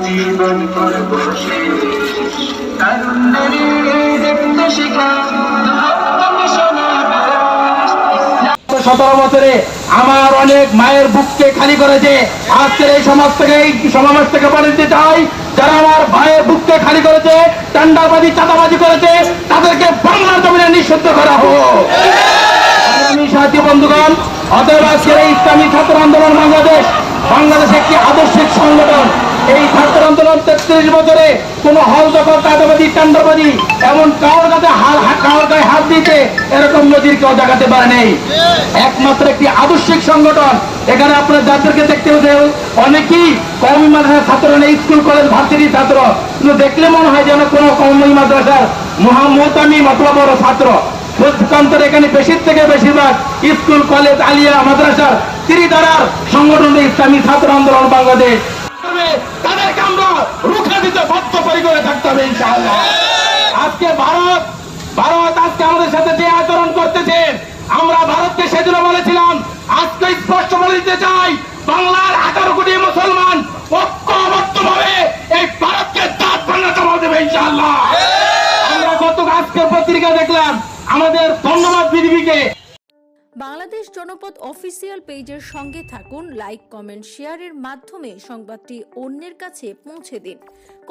জীবন করব শেষ তারুণ্যের 17 বছরে আমার অনেক মায়ের বুককে খালি করেছে। আজকের এই সমাজ থেকে, এই সমাবেশ থেকে বলতে চাই, যারা আমার ভাইয়ের বুককে খালি করেছে, টান্ডাবাজি চাঁদাবাজি করেছে, তাদেরকে বাংলার জমিনে নিষিদ্ধ করা হোক। আমি সাথী বন্ধুগণ, অতএব আজকের এই ইসলামী ছাত্র আন্দোলন বাংলাদেশ একটি আদর্শিক সংগঠন। এই ছাত্র আন্দোলন 33 বছরে কোন হল দখল, চাঁদাবাজি, টান্ডাবাজি এমন কারোর গায়ে হাত দিতে এরকম নজির কেউ দেখাতে পারে নেই। একমাত্র একটি আদর্শিক সংগঠন। এখানে আপনারা যাদেরকে দেখতে পাচ্ছেন অনেকেই কওমি মাদ্রাসার ছাত্র নেই, স্কুল কলেজ ভার্সিটির ছাত্র, কিন্তু দেখলে মনে হয় যেন কোনো কওমি মাদ্রাসার মোহতামিম অথবা বড় ছাত্র। এখানে বেশির থেকে বেশিরভাগ স্কুল কলেজ আলিয়া মাদ্রাসার ত্রিধারার সংগঠন ইসলামী ছাত্র আন্দোলন বাংলাদেশ। তাদেরকে আমরা রুখে দিতে বদ্ধপরিকরে থাকতে হবে ইনশাআল্লাহ। আজকে ভারত আজকে আমাদের সাথে যে আচরণ করতেছে, আমরা ভারতকে সেদিন বলেছিলাম, আজকে স্পষ্ট বলে দিতে চাই, বাংলার 18 কোটি মুসলমান ঐক্যবদ্ধভাবে এই ভারতকে দাঁত ভাঙা জবাব দেবে ইনশাআল্লাহ। আমরা আজকের পত্রিকা দেখলাম, আমাদের ধন্যবাদ বিডিবিকে। বাংলাদেশ জনপদ অফিসিয়াল পেজের সঙ্গে থাকুন, লাইক, কমেন্ট, শেয়ারের মাধ্যমে সংবাদটি অন্যের কাছে পৌঁছে দিন।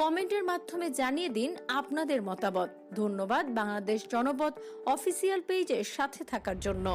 কমেন্টের মাধ্যমে জানিয়ে দিন আপনাদের মতামত। ধন্যবাদ বাংলাদেশ জনপদ অফিসিয়াল পেজের সাথে থাকার জন্য।